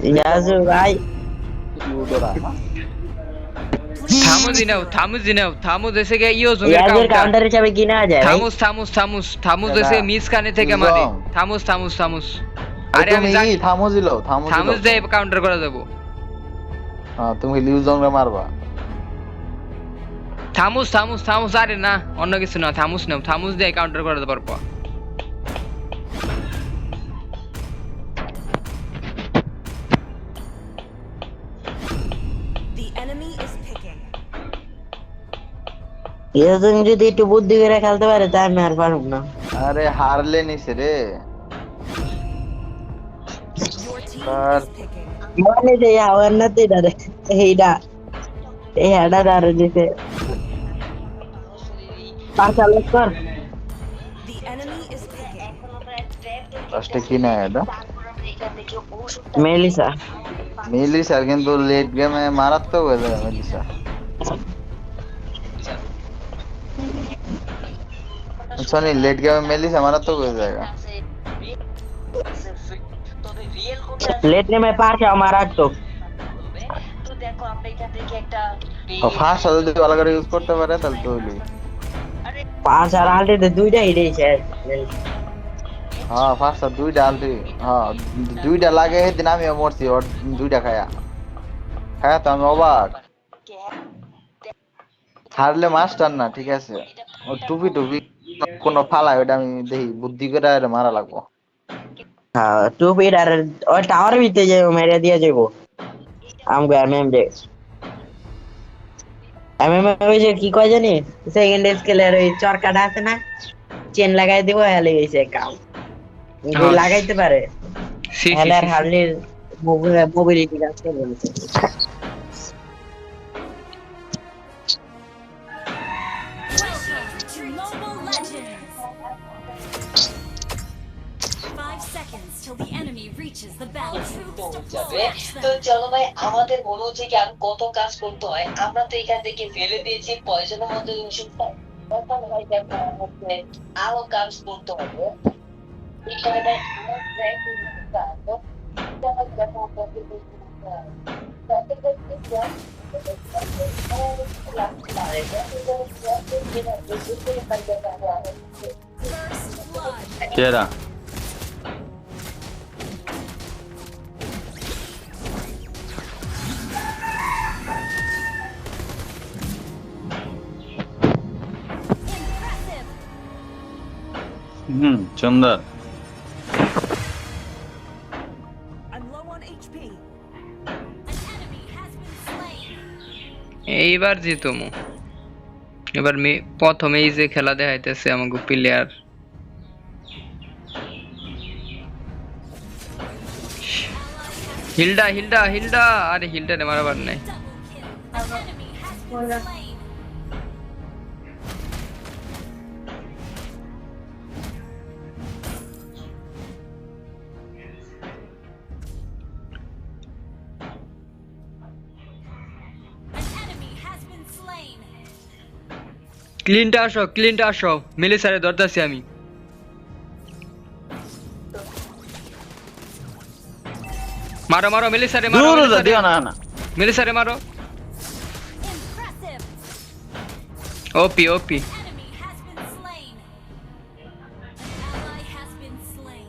ইয়াজু ভাই ইউডোরা থামুস এসে গিয়ে ইয়োজুংয়ের ইয়াজুর কাউন্টার। কাউন্টার হিসাবে কি নেওয়া যায় ভাই? থামুস কেডা এসে মিস কানে থেকে মারে। ইউজং থামুস আরে আরে আমি তুমি জানি থামো জিলো থামুস দিয়ে কাউন্টার করা যাবো। হ্যাঁ তুমি লিউজং রে মারবা থামুস আরে না অন্য কিছু না, থামুস দিয়ে কাউন্টার করা যেতে পারবো। The enemy is picking. ইয়াজুন যদি একটু বুদ্ধি করে খেলতে পারে তাই আমি আর পারব না। আরে হারলে নিছে রে Your team Sir. is picking. মানে যে আওয়ার না তে ডারে এইডা এই হেডা দাঁড়ে দিতে পাঁচ আলোক কর। The enemy is picking. লাস্টে কি না এটা মেলিসা মিলিস আর কিন্তু লেট গেমে মারাত্মক হয়ে যাবে মিলিসা সনি লেট গেমে মেলিসা মারাত্মক হয়ে যায়গা লেট নেমে পাঁচ আমার তো ফার্স্ট যদি ভালো করে ইউজ করতে পারে তাহলে তো হইলই পাঁচ আর আলটে দুইটা হিটেই শেষ। হ্যাঁ ফার্স্ট দুইটা আলটি হ্যাঁ দুইটা লাগে সেদিন আমিও মরছি ওর দুইটা খায়া খায়া তো আমি অবাক হারলে মাস্টার না ঠিক আছে ও টুপি কোনো ফালায় ওটা আমি দেখি বুদ্ধি করে আর মারা লাগবো হ্যাঁ টু ফিট আর ওই টাওয়ার ভিতরে যাবো মেরে দিয়ে যাবো আমগো এমএম ওই যে কি কয় জানি সেকেন্ড স্কেলের ওই চরকাটা আছে না চেন লাগাই দিব হেলে গেছে কাম লাগাইতে পারে হেলার হার্লির মোবিলিটি আছে বলছে। Welcome to Mobile Legends. 5 seconds till the enemy reaches the battle. Troops যাবে deploy. তো চলো ভাই আমাদের মনে হচ্ছে কি আর কত কাজ করতে হয় আমরা তো এখান থেকে ফেলে দিয়েছি পয়সনের মধ্যে ওষুধ পাই এখন ভাই দেখো হচ্ছে আরো কাজ করতে হবে এখানে আমার ব্র্যান্ড আছে যেমন দেখো First blood. কেডা Impressive. সুন্দর I'm low on HP. An enemy has been slain. এইবার জিতমু। এবার প্রথমেই যে খেলা দেখাইতেছে আমাকে প্লেয়ার হিলডা আরে হিলডা রে মারাবার নাই। Double kill. An enemy has been slain. An enemy has been slain. ক্লিনটা আসো মেলিসারে ধরতাছি আমি। মারো মেলিসারে মারো মেলিসারে মারো। Impressive. OP Enemy has been slain. An ally has been slain.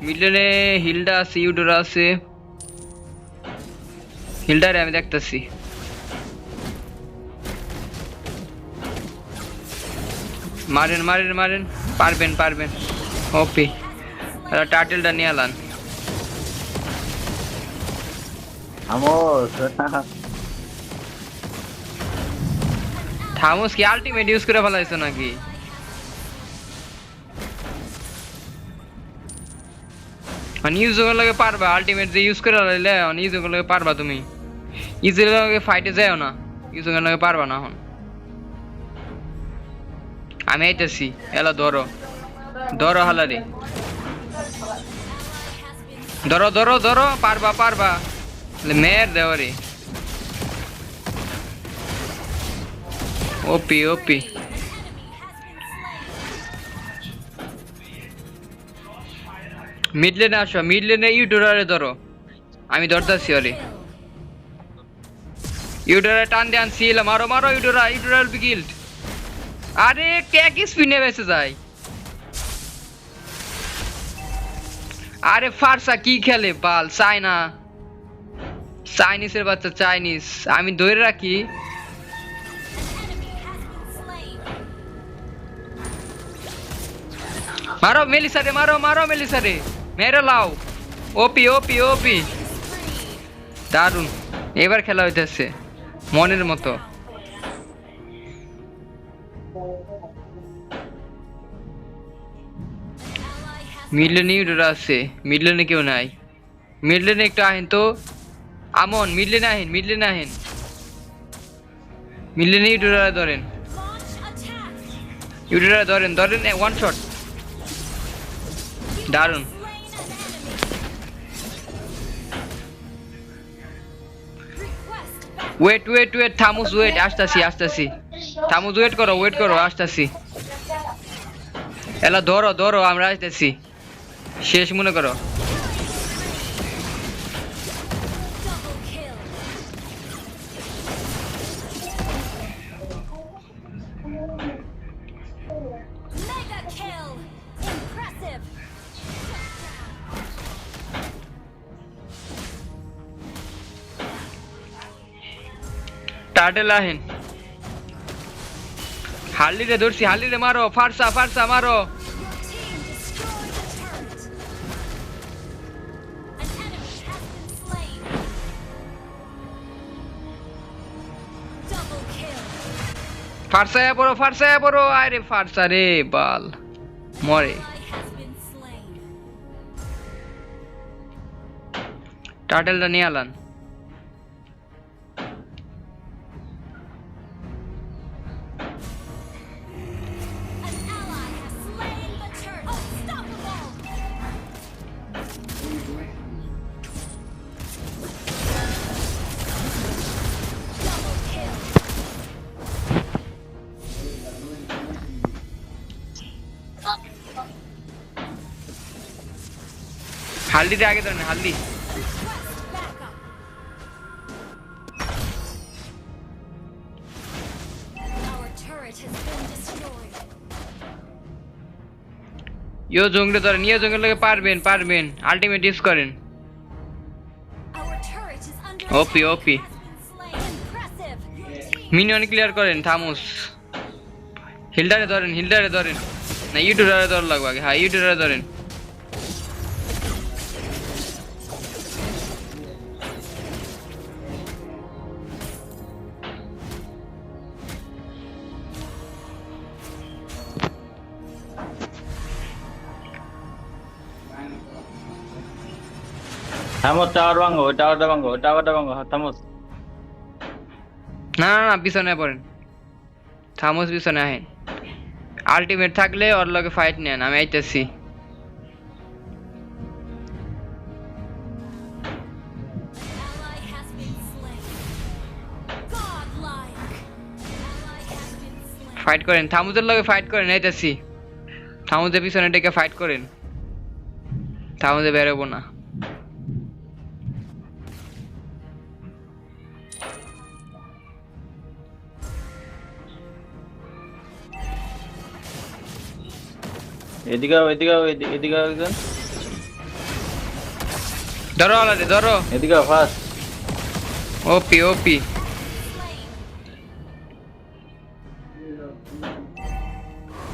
মিডলেনে হিলডা আছে ইউডোরা আছে। হিলডারে আমি দেখতাছি। মারেন পারবেন ওপি টার্টেলটা নিয়ে আলান। থামোস কি আলটিমেট ইউজ করে ফেলাইছো নাকি? মানে ইউজের লগে পারবা আলটিমেট যে ইউজ করে লাইলে ইউজের লগে পারবা তুমি ইউজের লগে ফাইটে যাও না ইউজের লগে পারবা না এখন। আমি আইতাছি এলা ধরো হালারে ধরো পারবা মেয়ের দেওয়ারে ওপি An enemy has been slain. Mid লেনে আসো, মিড লেনে ইউডোরারে ধরো, আমি ধরতেছি ওরে। ইউডোরা টান দিয়ে আনছি, মারো মারো ইউডোরা, ইউডোরাল বিগিল্ড। আরে ট্যাগ স্পিনে বেঁচে যায়। আরে ফারসা কি খেলে বাল, চায়না চাইনিজের বাচ্চা, চাইনিজ। আমি ধরে রাখি। An enemy has been slain. মারো মেলিসারে, মারো মারো মেলিসারে, মেরে লাও। ওপি ওপি ওপি, দারুন। এবার খেলা হইতেছে মনের মতো। মিডলেনে ইউডোরা আছে, মিডলেনে কেউ নাই। মিডলেনে একটু আহেন তো, আমন মিডলেনে আহেন, মিডলেনে আহেন। মিডলেনে ইউডোরা ধরেন, Launch attack. ইউডোরা ধরেন, ধরেন ওয়ান শট, দারুন। Slain an enemy. Request back. Wait wait wait, থামুস ওয়েট, আসতাছি আসতাছি। থামুস ওয়েট করো আসতাছি। এলা ধরো ধরো, আমরা আসতেছি, শেষ মনে করো। Double kill. Mega kill. Impressive. Turtle আহেন, হার্লিরে ধরছি, হার্লিরে মারো, ফারসা ফারসা মারো। Your team destroyed the turret. An enemy has been slain. Double kill. ফারসায়া পড়ো, আরে ফারসা রে বাল, মরে। Ally has been slain. টার্টেলটা নিয়ে আলান। An ally has slain the turret. Unstoppable. Double kill. হাল্দিতে আগে ধরেন, haldi. Request backup. Our turret has been destroyed. ইয়ো জঙ্গলে ধরেন, ইয়ো জঙ্গলে পারবেন, আলটিমেট ইউজ করেন। Our turret is under OP, attack. OP. Has been slain. Impressive. Your team minion clear করেন, থামুস। হিল্ডারে ধরেন, না ইউডোরারে ধর লাগবে আগে, হ্যাঁ ইউডোরারে ধরেন। থামো, টাওয়ার ভাঙো, টাওয়ারটা ভাঙো, থামো। না পিছনে পড়েন, থামুস পিছনে আহেন। আলটিমেট থাকলে ওর লগে ফাইট নেন, আমি আইতেছি। ally has been slain. Godlike. Ally has been slain. Fight করেন, থামুসের লগে ফাইট করেন, আইতেছি। থামুসের পিছনে ডেকে ফাইট করেন, থামুসে বেরোবো না। এদিকে একজন, ধরো আলাদা ধরো, এদিকে ফার্স্ট। ওপি।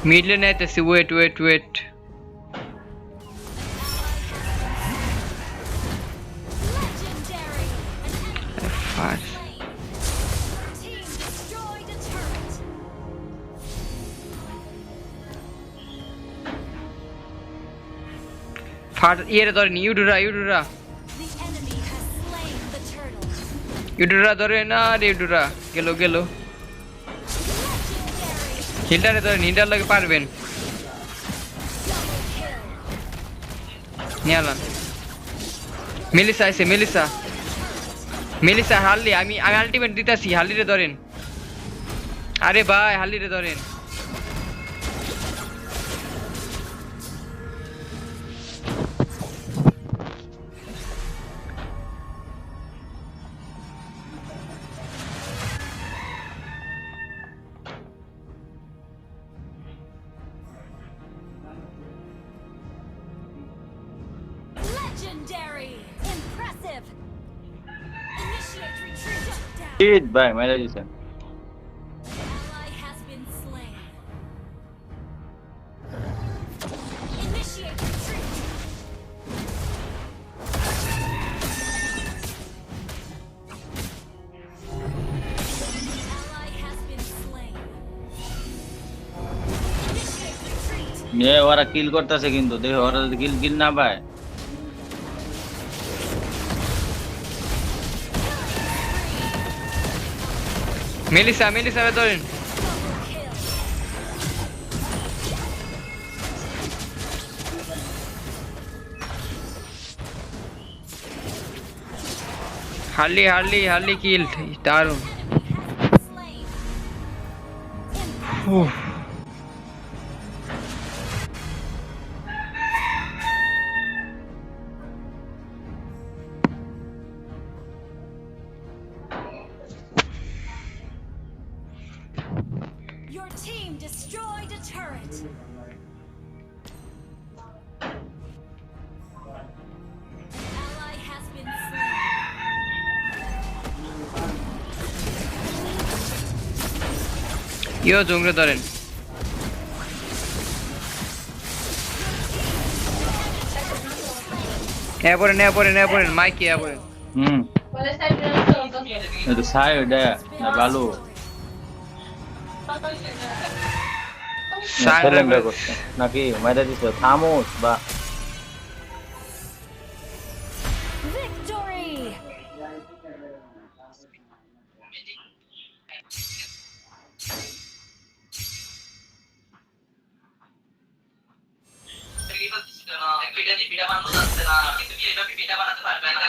মিডলে নাইতেছি, wait. Legendary. An enemy Fast. slain. Your team destroyed a turret. ইয়েরে ধরেন, Eudora. The enemy has slain the turtle. Eudora ধরে না রে, ইউডোরা গেল। Legendary. হিল্ডারে ধরেন, হিল্ডার লাগে পারবেন, Double kill. নিয়ে আলান। মেলিসা আছে, মেলিসা হার্লি, আমি আলটিমেট দিতাছি, হার্লিরে ধরেন। আরে ভাই হার্লিরে ধরেন। Legendary. Impressive. Initiate retreat. Shut down. শীত ভাই মেরে দিয়েছেন। Ally has been slain. Initiate retreat. Ally has been slain. Initiate retreat. ওরা কিল করতেছে কিন্তু দেখো ওরা যদি কিল না পায়। মেলিসা ধরেন। হার্লি কিল দারুন। Slain. Your team destroyed a turret. Ally has been slain. ইয়ো জঙ্গলে ধরেন। পড়েন মাইকি পড়েন। এটা সাইড না ভালো ছেলেমরা করছে নাকি মেরে দিছে থামোস বা Victory! পিঠা বানানো যাচ্ছে না কিন্তু এটা পিঠা বানাতে পারবে না